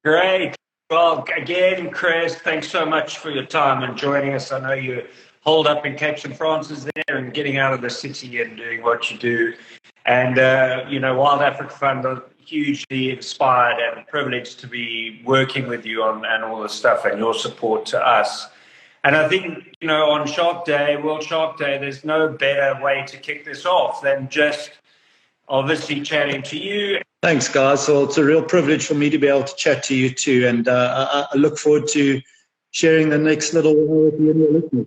Great. Well, again, Chris, thanks so much for your time and joining us. I know you holed up in Cape St. Francis there and getting out of the city and doing what you do. And, Wild Africa Fund are hugely inspired and privileged to be working with you on and all this stuff and your support to us. And I think, on Shark Day, World Shark Day, there's no better way to kick this off than just obviously chatting to you. Thanks, guys. Well, it's a real privilege for me to be able to chat to you too, and I look forward to sharing the next little while with you and your listeners.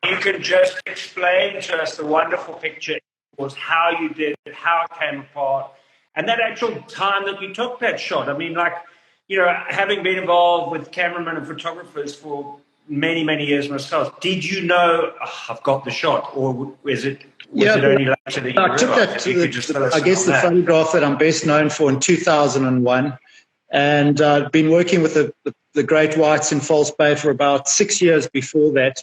You can just explain to us the wonderful picture was how you did it, how it came apart, and that actual time that you took that shot. I mean, having been involved with cameramen and photographers for many, many years myself, did you know, I've got the shot, or was it only later that you I took that the photograph that I'm best known for in 2001, and I'd been working with the great whites in False Bay for about 6 years before that.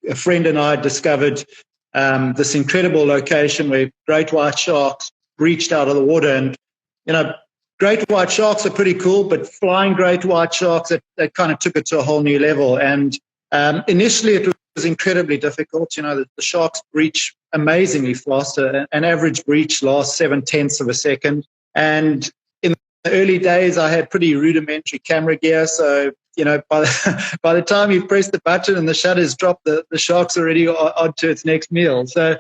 A friend and I discovered this incredible location where great white sharks breached out of the water, and great white sharks are pretty cool, but flying great white sharks, that kind of took it to a whole new level. And initially it was incredibly difficult. The sharks breach amazingly fast. An average breach lasts 0.7 of a second. And in the early days, I had pretty rudimentary camera gear. So, by the time you press the button and the shutters drop, the shark's already on to its next meal. So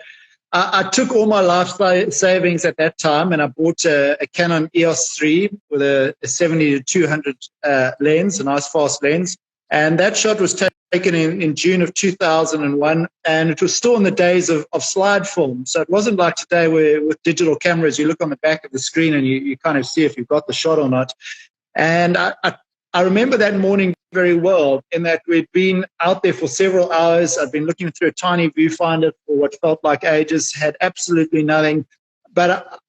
I took all my life savings at that time, and I bought a Canon EOS 3 with a 70-200 lens, a nice fast lens. And that shot was taken in June of 2001, and it was still in the days of slide film. So it wasn't like today where with digital cameras, you look on the back of the screen and you kind of see if you've got the shot or not. And I remember that morning very well, in that we'd been out there for several hours. I'd been looking through a tiny viewfinder for what felt like ages, had absolutely nothing. But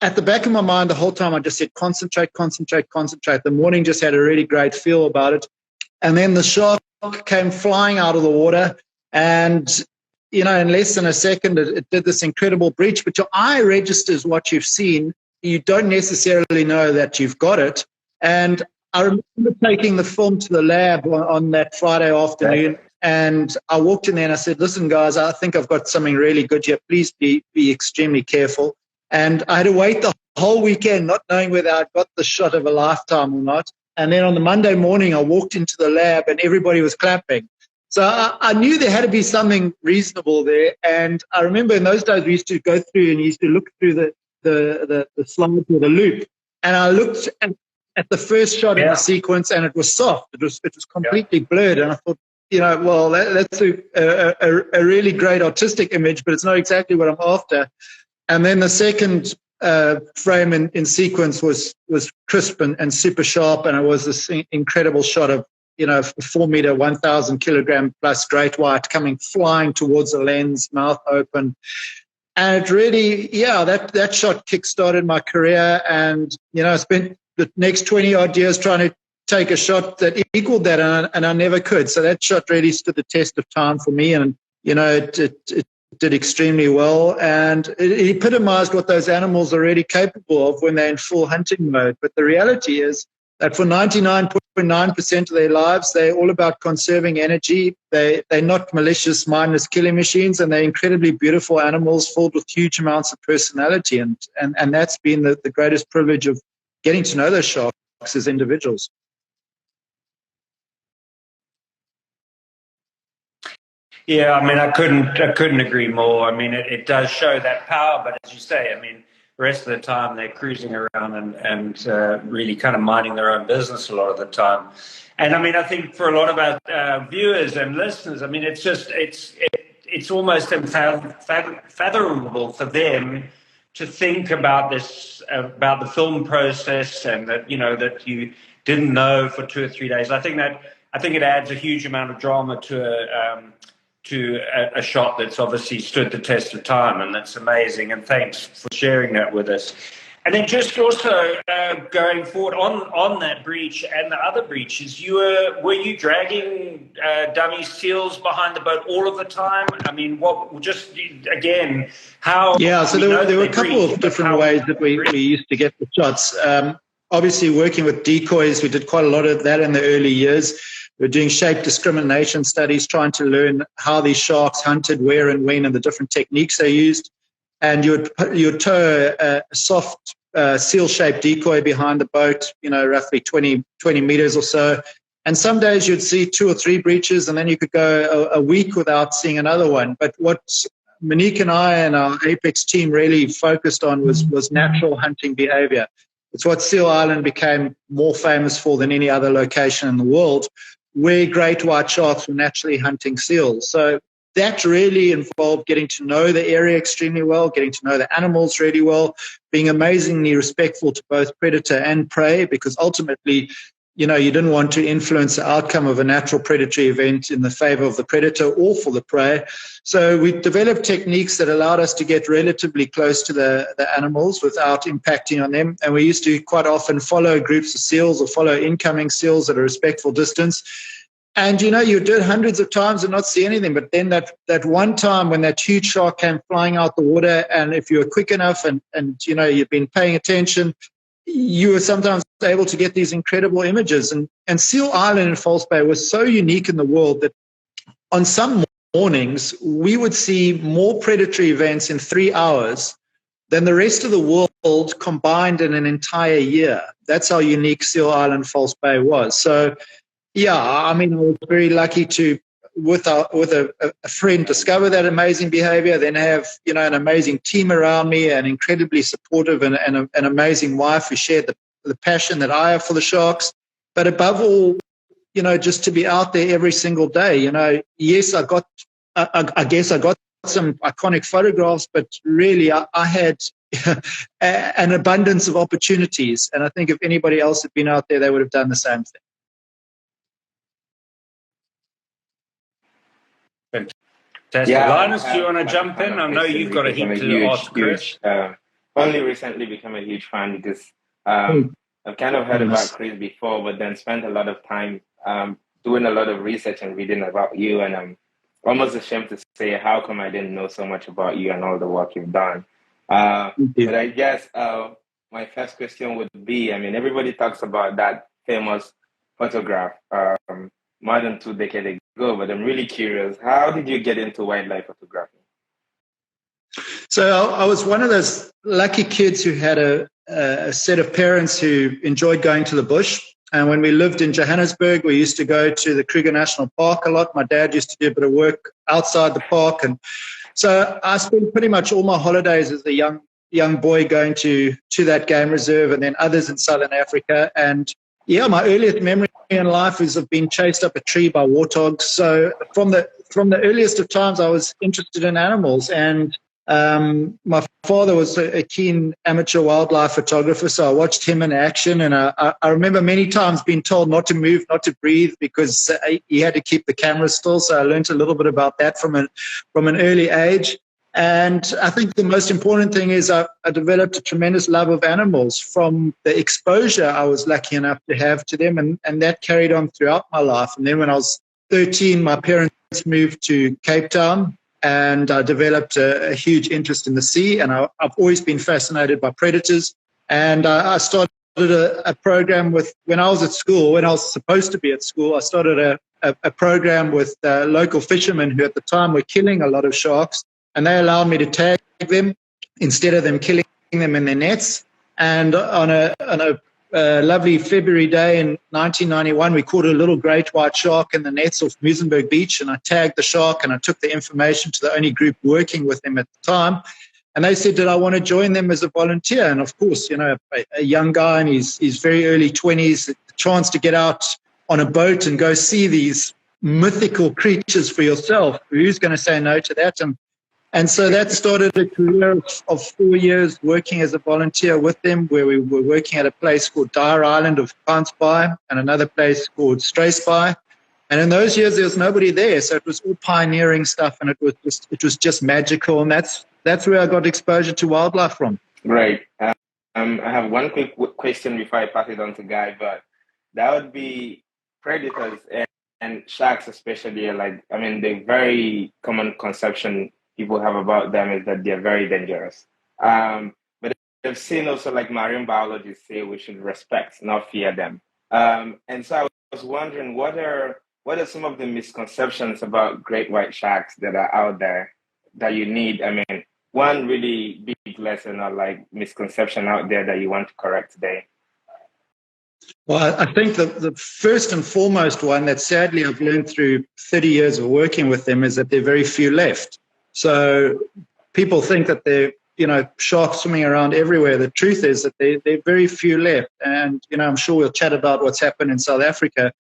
at the back of my mind, the whole time, I just said, concentrate, concentrate, concentrate. The morning just had a really great feel about it. And then the shark came flying out of the water, and, in less than a second, it did this incredible breach. But your eye registers what you've seen. You don't necessarily know that you've got it. And I remember taking the film to the lab on that Friday afternoon, and I walked in there and I said, listen, guys, I think I've got something really good here. Please be extremely careful. And I had to wait the whole weekend not knowing whether I'd got the shot of a lifetime or not. And then on the Monday morning, I walked into the lab and everybody was clapping. So I knew there had to be something reasonable there. And I remember in those days, we used to go through and used to look through the slides or the loop. And I looked at the first shot in the sequence, and it was soft. It was completely blurred. And I thought, well, that's a really great artistic image, but it's not exactly what I'm after. And then the second frame in sequence was crisp and super sharp, and it was this incredible shot of 4 meter, 1,000 kilogram plus great white coming flying towards the lens, mouth open. And it really, that shot kick-started my career, and I spent the next 20 odd years trying to take a shot that equaled that, and I never could. So that shot really stood the test of time for me, and it did extremely well, and it epitomized what those animals are really capable of when they're in full hunting mode. But the reality is that for 99.9% of their lives, they're all about conserving energy. They're not malicious, mindless killing machines, and they're incredibly beautiful animals filled with huge amounts of personality. And that's been the greatest privilege of getting to know those sharks as individuals. Yeah, I mean, I couldn't agree more. I mean, it does show that power, but as you say, I mean, the rest of the time they're cruising around and really kind of minding their own business a lot of the time. And I mean, I think for a lot of our viewers and listeners, I mean, it's almost unfathomable for them to think about this, about the film process, and that that you didn't know for 2 or 3 days. I think it adds a huge amount of drama to a shot that's obviously stood the test of time, and that's amazing. And thanks for sharing that with us. And then just also going forward on that breach and the other breaches, were you dragging dummy seals behind the boat all of the time? I mean, how? Yeah, so there were a couple of different ways that we used to get the shots. Obviously, working with decoys, we did quite a lot of that in the early years. We were doing shape discrimination studies, trying to learn how these sharks hunted, where and when, and the different techniques they used. And you would tow a soft seal-shaped decoy behind the boat, roughly 20 meters or so. And some days you'd see 2 or 3 breaches, and then you could go a week without seeing another one. But what Monique and I and our Apex team really focused on was natural hunting behavior. It's what Seal Island became more famous for than any other location in the world, where great white sharks were naturally hunting seals. So that really involved getting to know the area extremely well, getting to know the animals really well, being amazingly respectful to both predator and prey, because ultimately, you didn't want to influence the outcome of a natural predatory event in the favor of the predator or for the prey. So we developed techniques that allowed us to get relatively close to the animals without impacting on them. And we used to quite often follow groups of seals or follow incoming seals at a respectful distance. And, you do it hundreds of times and not see anything. But then that one time when that huge shark came flying out the water, and if you were quick enough and you'd been paying attention, you were sometimes able to get these incredible images. And Seal Island in False Bay was so unique in the world that on some mornings, we would see more predatory events in 3 hours than the rest of the world combined in an entire year. That's how unique Seal Island False Bay was. So, yeah, I mean, I was very lucky to, with a friend, discover that amazing behavior, then have, an amazing team around me, an incredibly supportive and an amazing wife who shared the passion that I have for the sharks. But above all, just to be out there every single day. Yes, I guess I got some iconic photographs, but really I had an abundance of opportunities. And I think if anybody else had been out there, they would have done the same thing. Fantastic. Yeah, Linus, do you want to jump in? I know you've got a heap to ask Chris. Only recently become a huge fan because I've kind of heard about Chris before, but then spent a lot of time doing a lot of research and reading about you. And I'm almost ashamed to say, how come I didn't know so much about you and all the work you've done? But I guess my first question would be, everybody talks about that famous photograph more than 2 decades ago, but I'm really curious, how did you get into wildlife photography? So I was one of those lucky kids who had a set of parents who enjoyed going to the bush. And when we lived in Johannesburg, we used to go to the Kruger National Park a lot. My dad used to do a bit of work outside the park. And so I spent pretty much all my holidays as a young boy going to that game reserve, and then others in Southern Africa. And yeah, my earliest memory in life is of being chased up a tree by warthogs. So from the earliest of times, I was interested in animals. And my father was a keen amateur wildlife photographer, so I watched him in action. And I remember many times being told not to move, not to breathe, because he had to keep the camera still. So I learned a little bit about that from an early age. And I think the most important thing is I developed a tremendous love of animals from the exposure I was lucky enough to have to them, and that carried on throughout my life. And then when I was 13, my parents moved to Cape Town, and I developed a huge interest in the sea, and I've always been fascinated by predators. And I started a program when I was at school, when I was supposed to be at school, I started a program with local fishermen who at the time were killing a lot of sharks. And they allowed me to tag them instead of them killing them in their nets. And on a lovely February day in 1991, we caught a little great white shark in the nets off Muizenberg Beach. And I tagged the shark and I took the information to the only group working with them at the time. And they said, did I want to join them as a volunteer? And of course, a young guy in his very early 20s, the chance to get out on a boat and go see these mythical creatures for yourself. Who's going to say no to that? And so that started a career of 4 years working as a volunteer with them, where we were working at a place called Dyer Island of Pansby and another place called Straysby. And in those years, there was nobody there. So it was all pioneering stuff, and it was just magical. And that's where I got exposure to wildlife from. Right. I have one quick question before I pass it on to Guy, but that would be predators and sharks especially. Like, I mean, the very common conception people have about them is that they're very dangerous. But I've seen also like marine biologists say we should respect, not fear them. And so I was wondering, what are some of the misconceptions about great white sharks that are out there that you need? I mean, one really big lesson or like misconception out there that you want to correct today? Well, I think the first and foremost one that sadly I've learned through 30 years of working with them is that there are very few left. So people think that they're, sharks swimming around everywhere. The truth is that there are very few left. And, I'm sure we'll chat about what's happened in South Africa.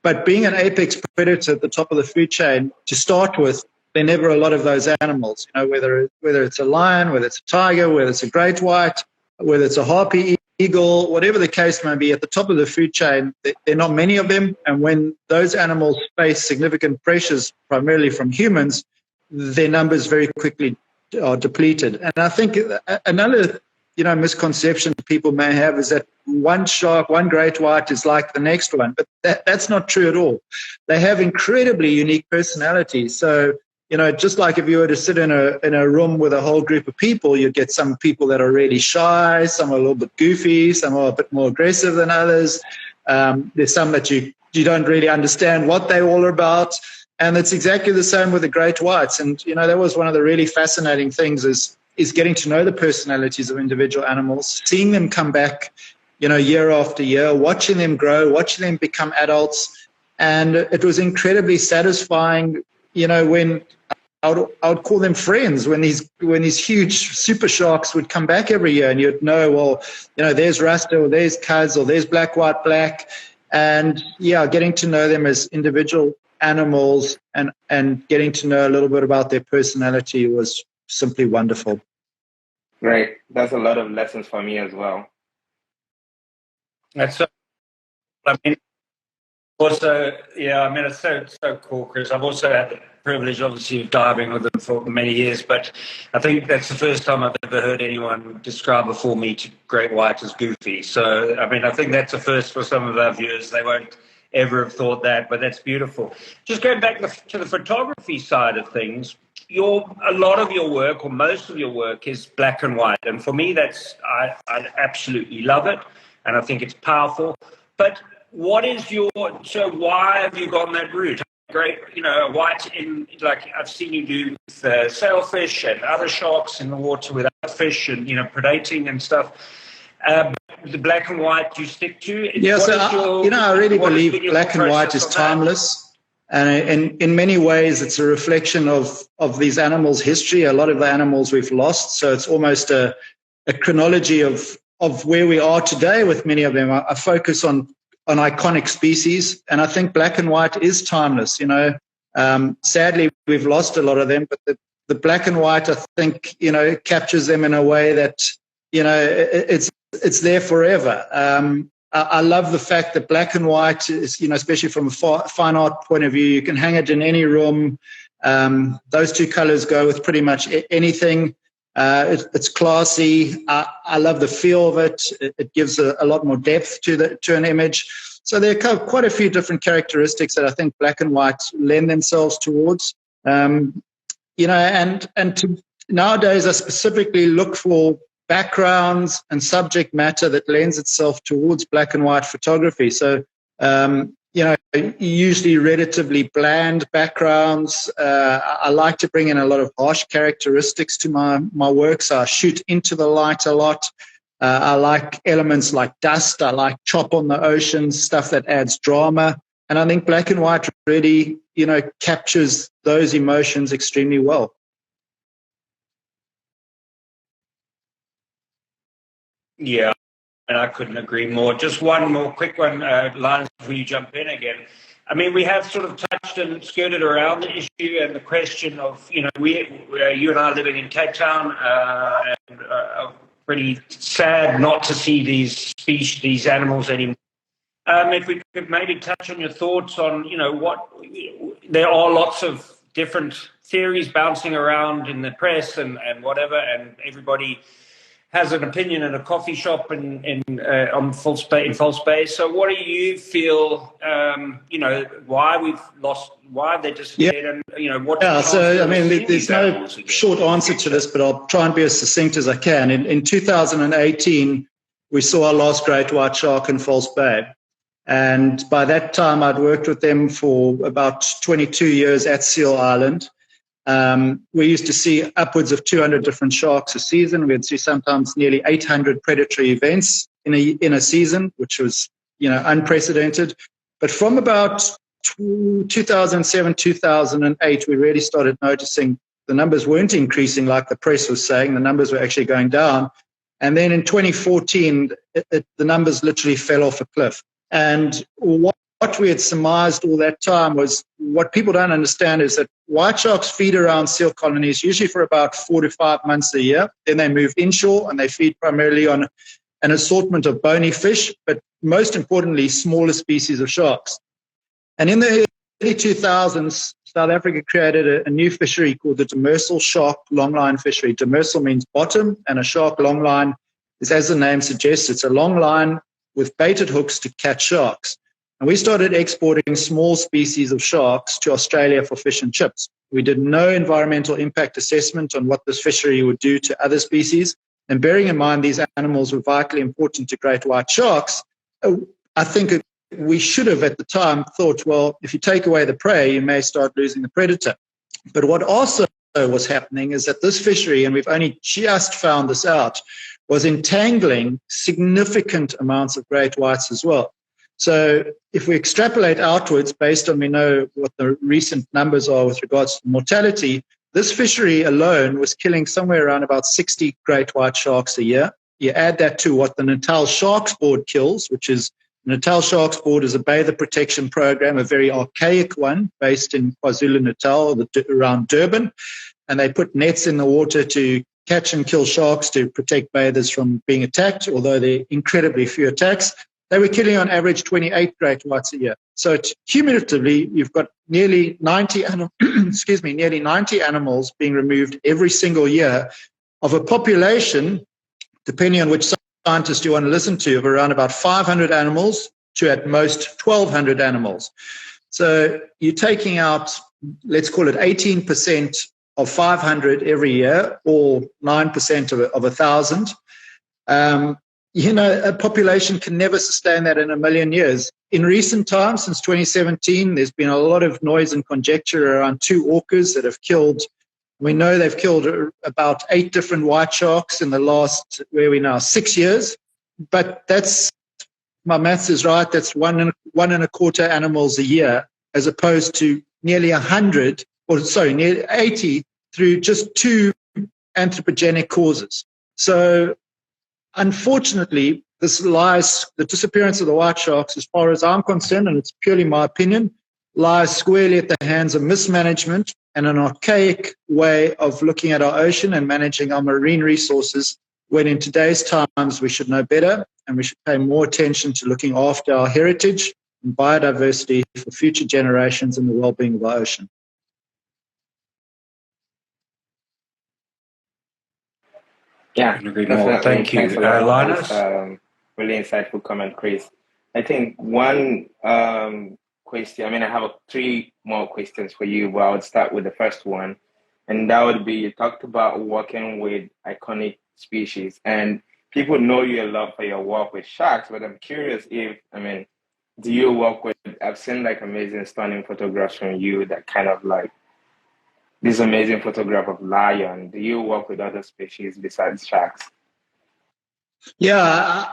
But being an apex predator at the top of the food chain, to start with, there are never a lot of those animals, whether it's a lion, whether it's a tiger, whether it's a great white, whether it's a harpy eagle, whatever the case may be, at the top of the food chain, there are not many of them. And when those animals face significant pressures, primarily from humans, their numbers very quickly are depleted. And I think another misconception people may have is that one shark, one great white is like the next one, but that's not true at all. They have incredibly unique personalities. So, just like if you were to sit in a room with a whole group of people, you'd get some people that are really shy, some are a little bit goofy, some are a bit more aggressive than others. There's some that you don't really understand what they're all about. And it's exactly the same with the great whites. And, that was one of the really fascinating things is getting to know the personalities of individual animals, seeing them come back, year after year, watching them grow, watching them become adults. And it was incredibly satisfying, when I would call them friends, when these huge super sharks would come back every year, and you'd know, well, there's Rasta, or there's Cuz, or there's black, white, black. And getting to know them as individual animals and getting to know a little bit about their personality was simply wonderful. Great. That's a lot of lessons for me as well. That's so, I mean, also, it's so cool, Chris. I've also had the privilege, obviously, of diving with them for many years, but I think that's the first time I've ever heard anyone describe before me to great white as goofy. So, I think that's a first for some of our viewers. They won't ever have thought that, but that's beautiful. Just going back to the photography side of things, a lot of your work, or most of your work, is black and white, and for me, I absolutely love it, and I think it's powerful. But why have you gone that route? Great, white I've seen you do with sailfish and other sharks in the water with other fish and, predating and stuff. The black and white you stick to? Yeah, I really believe black and white is timeless. And in many ways, it's a reflection of these animals' history. A lot of the animals we've lost. So it's almost a chronology of where we are today with many of them. I focus on iconic species, and I think black and white is timeless. Sadly, we've lost a lot of them, but the black and white, I think, captures them in a way that, it's there forever. I love the fact that black and white is, especially from a fine art point of view, you can hang it in any room. Those two colors go with pretty much anything. It's classy. I love the feel of it. It gives a lot more depth to an image. So there are quite a few different characteristics that I think black and white lend themselves towards. Nowadays I specifically look for backgrounds and subject matter that lends itself towards black and white photography. So, usually relatively bland backgrounds. I like to bring in a lot of harsh characteristics to my work, so I shoot into the light a lot. I like elements like dust. I like chop on the ocean, stuff that adds drama. And I think black and white really, captures those emotions extremely well. Yeah, and I couldn't agree more. Just one more quick one, Lance, before you jump in again. We have sort of touched and skirted around the issue and the question of, you and I living in Cape Town, and pretty sad not to see these animals anymore. If we could maybe touch on your thoughts on, there are lots of different theories bouncing around in the press and whatever, and everybody has an opinion in a coffee shop on False Bay. So, what do you feel? Why they disappeared, and what? Yeah. So, I mean, there's no short answer to this, but I'll try and be as succinct as I can. In 2018, we saw our last great white shark in False Bay. And by that time, I'd worked with them for about 22 years at Seal Island. We used to see upwards of 200 different sharks a season. We'd see sometimes nearly 800 predatory events in a season, which was, unprecedented. But from about 2007, 2008, we really started noticing the numbers weren't increasing like the press was saying. The numbers were actually going down. And then in 2014, the numbers literally fell off a cliff. And what we had surmised all that time was, what people don't understand is that white sharks feed around seal colonies usually for about 4 to 5 months a year. Then they move inshore and they feed primarily on an assortment of bony fish, but most importantly, smaller species of sharks. And in the early 2000s, South Africa created a new fishery called the demersal shark longline fishery. Demersal means bottom, and a shark longline is, as the name suggests, it's a long line with baited hooks to catch sharks. And we started exporting small species of sharks to Australia for fish and chips. We did no environmental impact assessment on what this fishery would do to other species. And bearing in mind these animals were vitally important to great white sharks, I think we should have at the time thought, well, if you take away the prey, you may start losing the predator. But what also was happening is that this fishery, and we've only just found this out, was entangling significant amounts of great whites as well. So if we extrapolate outwards, based on we know what the recent numbers are with regards to mortality, this fishery alone was killing somewhere around about 60 great white sharks a year. You add that to what the Natal Sharks Board kills, which is, the Natal Sharks Board is a bather protection program, a very archaic one based in KwaZulu-Natal, around Durban. And they put nets in the water to catch and kill sharks to protect bathers from being attacked, although there are incredibly few attacks. They were killing on average 28 great whites a year. So cumulatively, you've got nearly 90 animals being removed every single year of a population, depending on which scientist you want to listen to, of around about 500 animals to at most 1,200 animals. So you're taking out, let's call it 18% of 500 every year, or 9% of 1,000. A population can never sustain that in a million years. In recent times, since 2017, there's been a lot of noise and conjecture around 2 orcas that have killed. We know they've killed about 8 different white sharks in the last, 6 years. But that's, my maths is right, that's 1.25 animals a year, as opposed to nearly 80 through just 2 anthropogenic causes. So unfortunately, the disappearance of the white sharks, as far as I'm concerned, and it's purely my opinion, lies squarely at the hands of mismanagement and an archaic way of looking at our ocean and managing our marine resources, when in today's times we should know better and we should pay more attention to looking after our heritage and biodiversity for future generations and the well-being of our ocean. Yeah, thank you. Linus? Really insightful comment, Chris. I think one question, I have 3 more questions for you, but I would start with the first one. And that would be, you talked about working with iconic species, and people know you a lot for your work with sharks, but I'm curious if, do you work with, I've seen amazing, stunning photographs from you that kind of this amazing photograph of lion. Do you work with other species besides sharks? Yeah,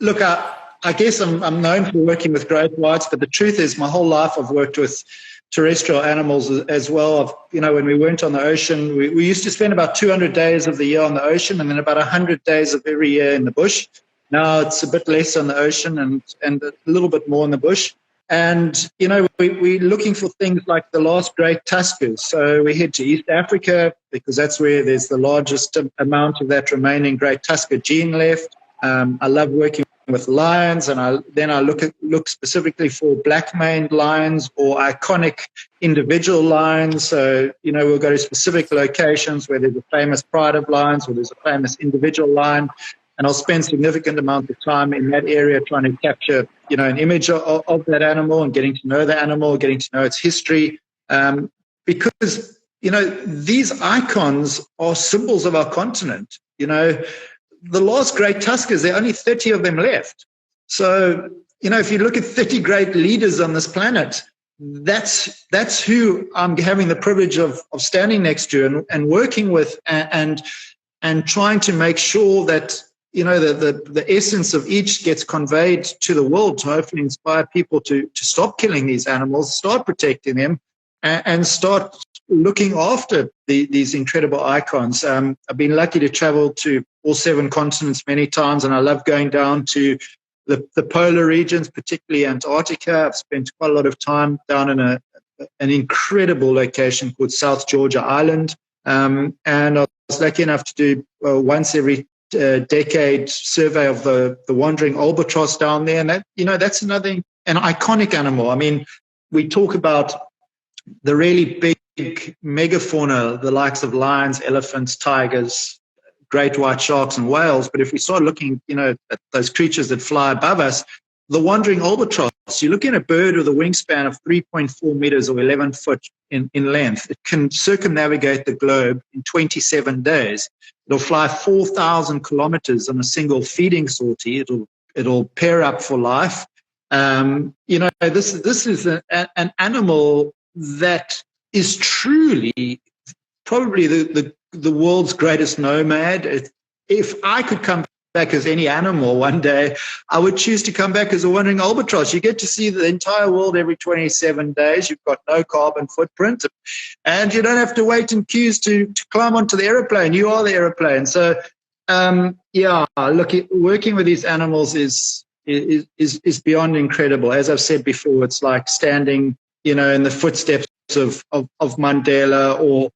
look, I guess I'm known for working with great whites, but the truth is my whole life I've worked with terrestrial animals as well. When we weren't on the ocean, we used to spend about 200 days of the year on the ocean and then about 100 days of every year in the bush. Now it's a bit less on the ocean and a little bit more in the bush. And, we're looking for things like the last great tuskers. So we head to East Africa because that's where there's the largest amount of that remaining great tusker gene left. I love working with lions, and I look specifically for black-maned lions or iconic individual lions. So, we'll go to specific locations where there's a famous pride of lions or there's a famous individual lion, and I'll spend significant amount of time in that area trying to capture, an image of that animal and getting to know the animal, getting to know its history, because, these icons are symbols of our continent. The last great Tuskers, there are only 30 of them left. So, if you look at 30 great leaders on this planet, that's who I'm having the privilege of standing next to and working with and trying to make sure that, the essence of each gets conveyed to the world to hopefully inspire people to stop killing these animals, start protecting them, and start looking after these incredible icons. I've been lucky to travel to all 7 continents many times, and I love going down to the polar regions, particularly Antarctica. I've spent quite a lot of time down in an incredible location called South Georgia Island, and I was lucky enough to do once every decade survey of the wandering albatross down there, and that's an iconic animal. I mean, we talk about the really big megafauna, the likes of lions, elephants, tigers, great white sharks, and whales. But if we start looking, at those creatures that fly above us, the wandering albatross, you're looking at a bird with a wingspan of 3.4 meters or 11 foot in length. It can circumnavigate the globe in 27 days. It'll fly 4,000 kilometers on a single feeding sortie. It'll pair up for life. This is an animal that is truly probably the world's greatest nomad. If I could come back as any animal one day, I would choose to come back as a wandering albatross. You get to see the entire world every 27 days. You've got no carbon footprint, and you don't have to wait in queues to climb onto the aeroplane. You are the aeroplane. So, working with these animals is beyond incredible. As I've said before, it's like standing, in the footsteps of Mandela or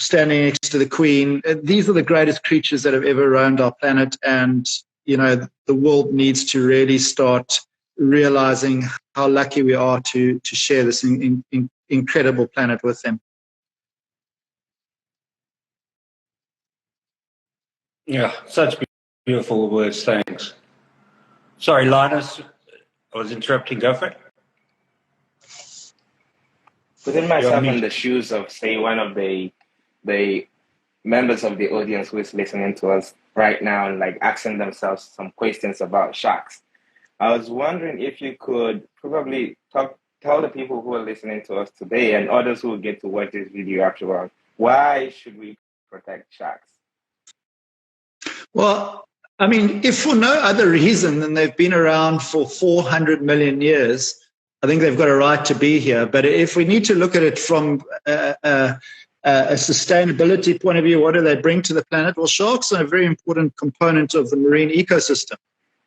standing next to the Queen. These are the greatest creatures that have ever roamed our planet, and the world needs to really start realizing how lucky we are to share this incredible planet with them. Yeah, such beautiful words. Thanks. Sorry, Linus, I was interrupting. Go for it. Putting myself in the shoes of, say, one of the members of the audience who is listening to us right now and asking themselves some questions about sharks, I was wondering if you could probably tell the people who are listening to us today and others who will get to watch this video afterwards, why should we protect sharks? Well, I mean, if for no other reason than they've been around for 400 million years, I think they've got a right to be here. But if we need to look at it from a sustainability point of view, what do they bring to the planet? Well, sharks are a very important component of the marine ecosystem.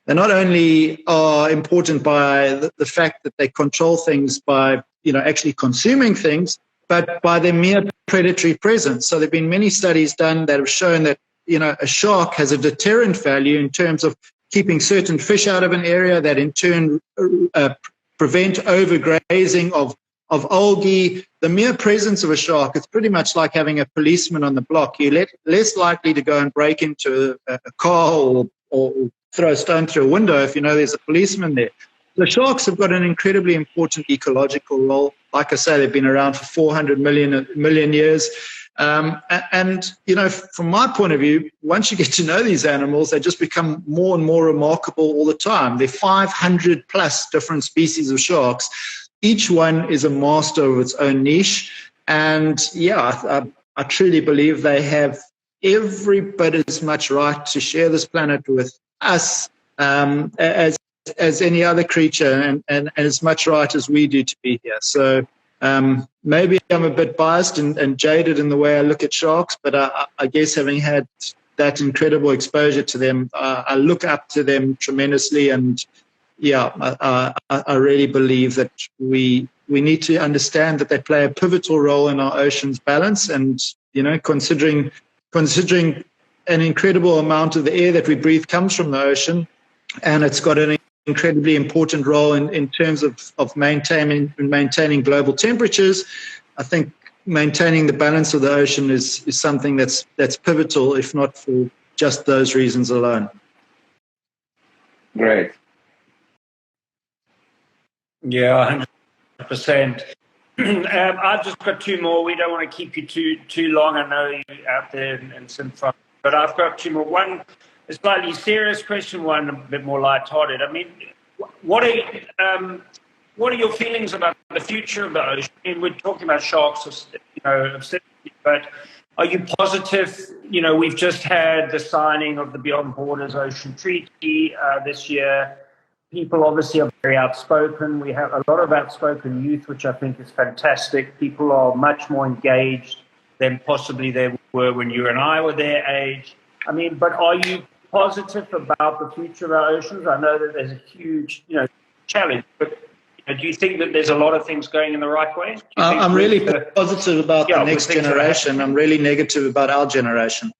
They not only are important by the fact that they control things by, actually consuming things, but by their mere predatory presence. So there have been many studies done that have shown that, a shark has a deterrent value in terms of keeping certain fish out of an area that in turn prevent overgrazing of algae. The mere presence of a shark, it's pretty much like having a policeman on the block. You're less likely to go and break into a car or throw a stone through a window if there's a policeman there. The sharks have got an incredibly important ecological role. Like I say, they've been around for 400 million years. And from my point of view, once you get to know these animals, they just become more and more remarkable all the time. There are 500 plus different species of sharks. Each one is a master of its own niche. And I truly believe they have every bit as much right to share this planet with us as any other creature, and as much right as we do to be here. So maybe I'm a bit biased and jaded in the way I look at sharks, but I guess having had that incredible exposure to them, I look up to them tremendously. And I really believe that we need to understand that they play a pivotal role in our ocean's balance. And considering an incredible amount of the air that we breathe comes from the ocean, and it's got an incredibly important role in terms of maintaining global temperatures. I think maintaining the balance of the ocean is something that's pivotal, if not for just those reasons alone. Great. Yeah, 100%. I've just got two more. We don't want to keep you too long. I know you're out there in some fun, but I've got two more. One, a slightly serious question, one a bit more lighthearted. I mean, what are your feelings about the future of the ocean? I mean, we're talking about sharks, but are you positive? You know, we've just had the signing of the Beyond Borders Ocean Treaty this year. People obviously are very outspoken. We have a lot of outspoken youth, which I think is fantastic. People are much more engaged than possibly they were when you and I were their age. I mean, but are you positive about the future of our oceans? I know that there's a huge, challenge, but do you think that there's a lot of things going in the right way? I'm really positive about the next generation. I'm really negative about our generation.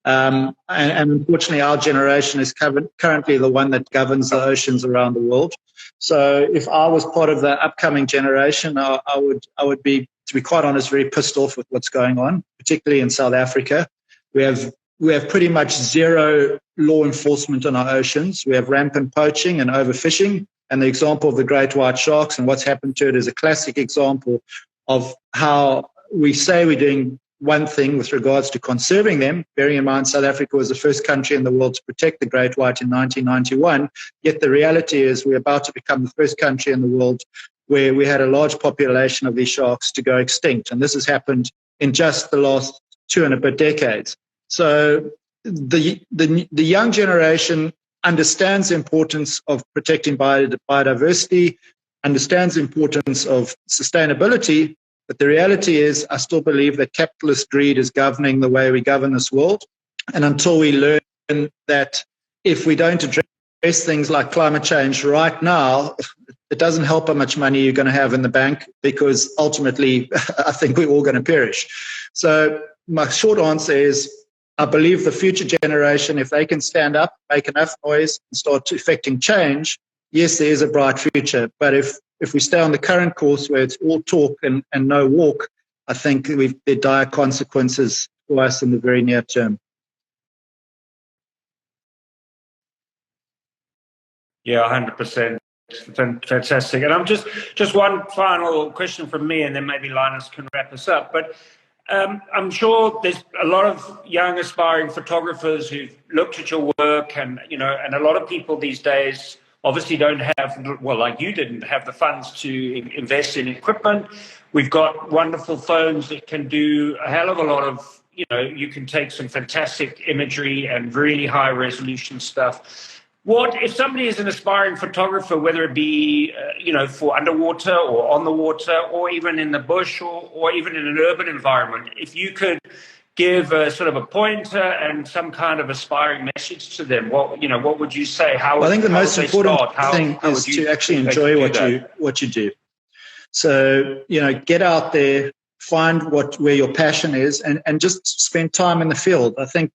And unfortunately, our generation is currently the one that governs the oceans around the world. So if I was part of the upcoming generation, I would be, to be quite honest, very pissed off with what's going on, particularly in South Africa. We have pretty much zero law enforcement on our oceans. We have rampant poaching and overfishing. And the example of the great white sharks and what's happened to it is a classic example of how we say we're doing one thing with regards to conserving them, bearing in mind South Africa was the first country in the world to protect the great white in 1991, yet the reality is we're about to become the first country in the world where we had a large population of these sharks to go extinct. And this has happened in just the last 2 and a bit decades. So the young generation understands the importance of protecting biodiversity, understands the importance of sustainability, but the reality is I still believe that capitalist greed is governing the way we govern this world. And until we learn that if we don't address things like climate change right now, it doesn't help how much money you're going to have in the bank, because ultimately I think we're all going to perish. So my short answer is I believe the future generation, if they can stand up, make enough noise and start effecting change, yes, there is a bright future. But if we stay on the current course where it's all talk and no walk, I think there are dire consequences for us in the very near term. Yeah, 100%. Fantastic. And I'm just one final question from me, and then maybe Linus can wrap us up. But I'm sure there's a lot of young aspiring photographers who've looked at your work, and and a lot of people these days obviously don't have, well, like you didn't have the funds to invest in equipment. We've got wonderful phones that can do a hell of a lot of, you can take some fantastic imagery and really high resolution stuff. What if somebody is an aspiring photographer, whether it be, for underwater or on the water, or even in the bush, or even in an urban environment, if you could give a sort of a pointer and some kind of aspiring message to them, what would you say? I think the most important thing is to actually enjoy what you do. So, get out there, find where your passion is, and just spend time in the field. I think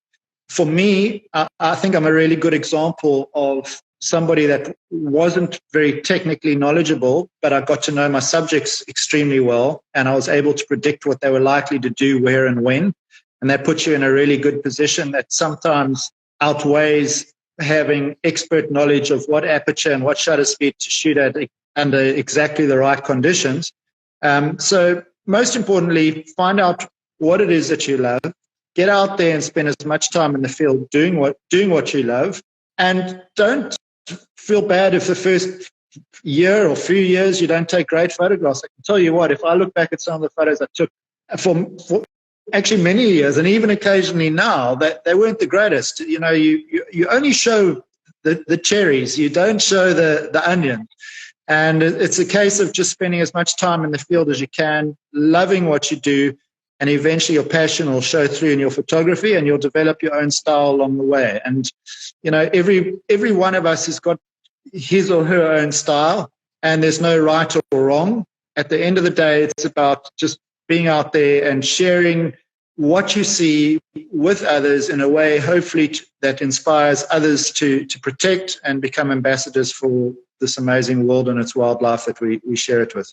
for me, I think I'm a really good example of somebody that wasn't very technically knowledgeable, but I got to know my subjects extremely well, and I was able to predict what they were likely to do, where and when. And that puts you in a really good position that sometimes outweighs having expert knowledge of what aperture and what shutter speed to shoot at under exactly the right conditions. So most importantly, find out what it is that you love. Get out there and spend as much time in the field doing what you love, and don't feel bad if the first year or few years you don't take great photographs. I can tell you what, if I look back at some of the photos I took for actually many years, and even occasionally now, that they weren't the greatest. You only show the cherries, you don't show the onion. And it's a case of just spending as much time in the field as you can, loving what you do, and eventually your passion will show through in your photography, and you'll develop your own style along the way. And, every one of us has got his or her own style, and there's no right or wrong. At the end of the day, it's about just being out there and sharing what you see with others in a way, hopefully, that inspires others to protect and become ambassadors for this amazing world and its wildlife that we share it with.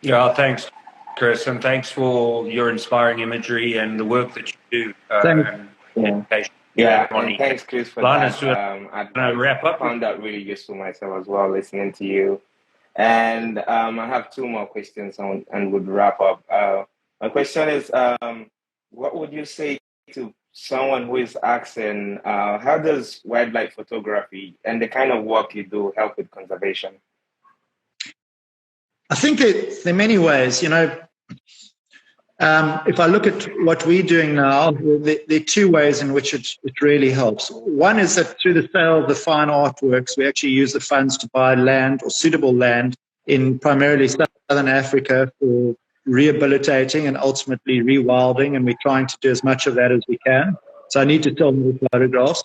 Yeah, thanks, Chris, and thanks for your inspiring imagery and the work that you do. Thanks. And thanks, Chris, for that. I wrap up. I found that really useful myself as well, listening to you. And I have two more questions and would wrap up. My question is, what would you say to someone who is asking, how does wildlife photography and the kind of work you do help with conservation? I think that there are many ways. If I look at what we're doing now, there are two ways in which it really helps. One is that through the sale of the fine artworks, we actually use the funds to buy land or suitable land in primarily Southern Africa for rehabilitating and ultimately rewilding, and we're trying to do as much of that as we can. So I need to sell more photographs.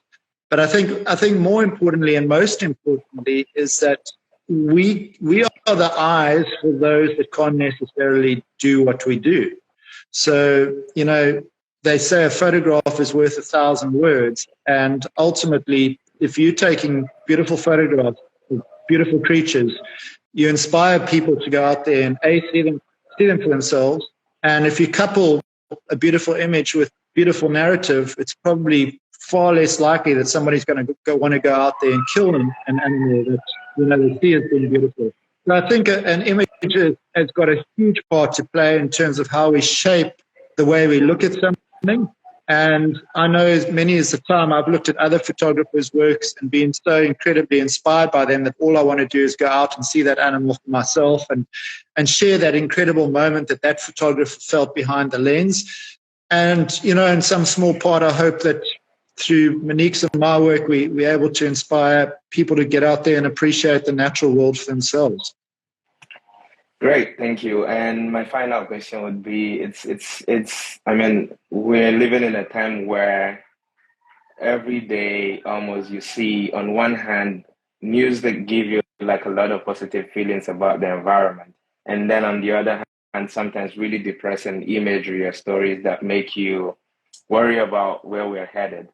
But I think more importantly and most importantly is that we are the eyes for those that can't necessarily do what we do. So, they say a photograph is worth 1,000 words. And ultimately, if you're taking beautiful photographs of beautiful creatures, you inspire people to go out there and see them for themselves. And if you couple a beautiful image with beautiful narrative, it's probably far less likely that somebody's going to want to go out there and kill an animal that they see as being beautiful. So I think an image has got a huge part to play in terms of how we shape the way we look at something. And I know as many as the time I've looked at other photographers' works and been so incredibly inspired by them that all I want to do is go out and see that animal for myself and share that incredible moment that photographer felt behind the lens. And, in some small part, I hope that through Monique's and my work, we're able to inspire people to get out there and appreciate the natural world for themselves. Great, thank you. And my final question would be, we're living in a time where every day almost you see, on one hand, news that give you like a lot of positive feelings about the environment. And then on the other hand, sometimes really depressing imagery or stories that make you worry about where we're headed.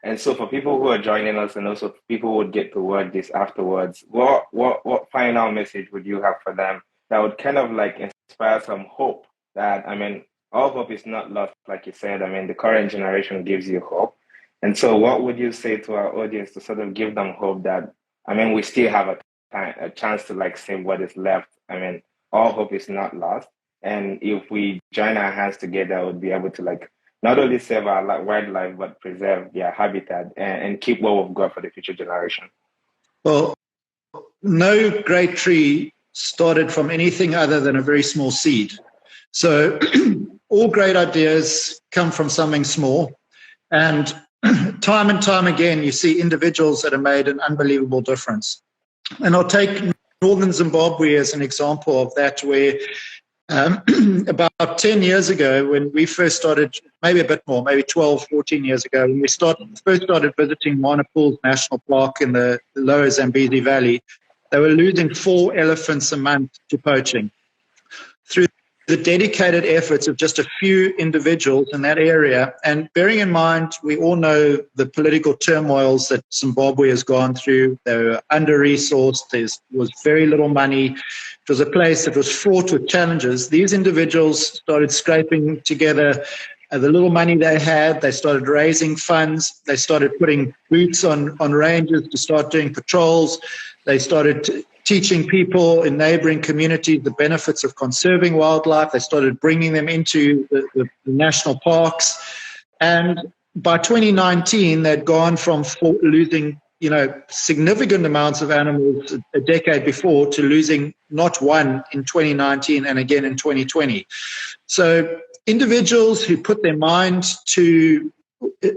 And so for people who are joining us and also people who would get to watch this afterwards, what final message would you have for them that would kind of like inspire some hope that, all hope is not lost, like you said. The current generation gives you hope. And so what would you say to our audience to sort of give them hope that, we still have a chance to like save what is left? All hope is not lost. And if we join our hands together, we'll be able to like not only save our wildlife, but preserve their habitat and keep what we've got for the future generation. Well, no great tree started from anything other than a very small seed. So all great ideas come from something small. And time again, you see individuals that have made an unbelievable difference. And I'll take northern Zimbabwe as an example of that, where about 10 years ago, when we first started, maybe a bit more, maybe 12, 14 years ago, when we first started visiting Mana Pools National Park in the lower Zambezi Valley, they were losing 4 elephants a month to poaching. Through the dedicated efforts of just a few individuals in that area, and bearing in mind, we all know the political turmoils that Zimbabwe has gone through. They were under-resourced. There was very little money. It was a place that was fraught with challenges. These individuals started scraping together the little money they had. They started raising funds. They started putting boots on ranges to start doing patrols. They started teaching people in neighboring communities the benefits of conserving wildlife. They started bringing them into the national parks. And by 2019, they'd gone from losing significant amounts of animals a decade before to losing not one in 2019 and again in 2020. So individuals who put their mind to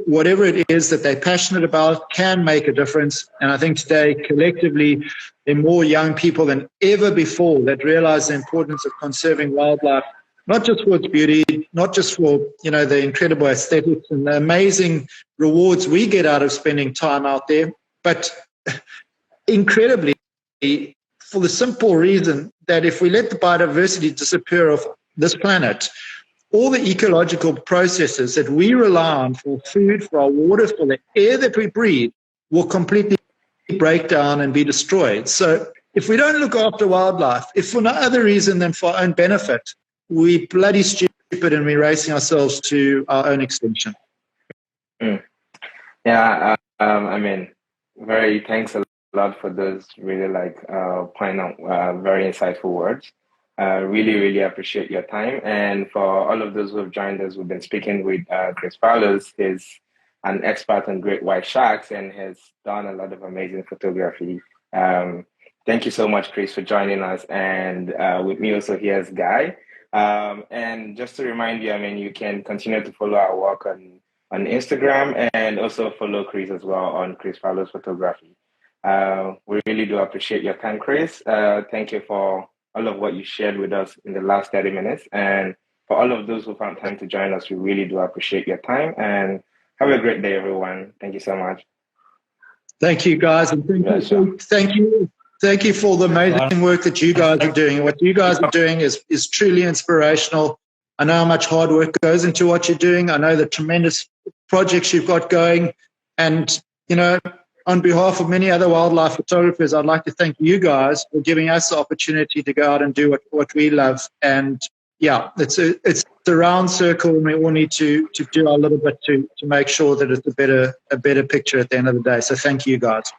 whatever it is that they're passionate about can make a difference. And I think today, collectively, there are more young people than ever before that realize the importance of conserving wildlife, not just for its beauty, not just for, the incredible aesthetics and the amazing rewards we get out of spending time out there, but incredibly for the simple reason that if we let the biodiversity disappear off this planet, all the ecological processes that we rely on for food, for our water, for the air that we breathe will completely break down and be destroyed. So if we don't look after wildlife, if for no other reason than for our own benefit, we're bloody stupid and we're racing ourselves to our own extinction. Yeah, I mean, thanks a lot for those really poignant, very insightful words. Really, really appreciate your time. And for all of those who have joined us, we've been speaking with Chris Fallows. He's an expert on great white sharks and has done a lot of amazing photography. Thank you so much, Chris, for joining us. And with me also here is Guy. And just to remind you, I mean, you can continue to follow our work on Instagram and also follow Chris as well on Chris Fallows Photography. We really do appreciate your time, Chris. Thank you for all of what you shared with us in the last 30 minutes. And for all of those who found time to join us, we really do appreciate your time. And have a great day, everyone. Thank you so much. Thank you, guys. And thank you for the amazing work that you guys are doing. What you guys are doing is truly inspirational. I know how much hard work goes into what you're doing. I know the tremendous projects you've got going. And, you know, on behalf of many other wildlife photographers, I'd like to thank you guys for giving us the opportunity to go out and do what we love. And yeah, it's a round circle, and we all need to do our little bit to make sure that it's a better picture at the end of the day. So thank you guys.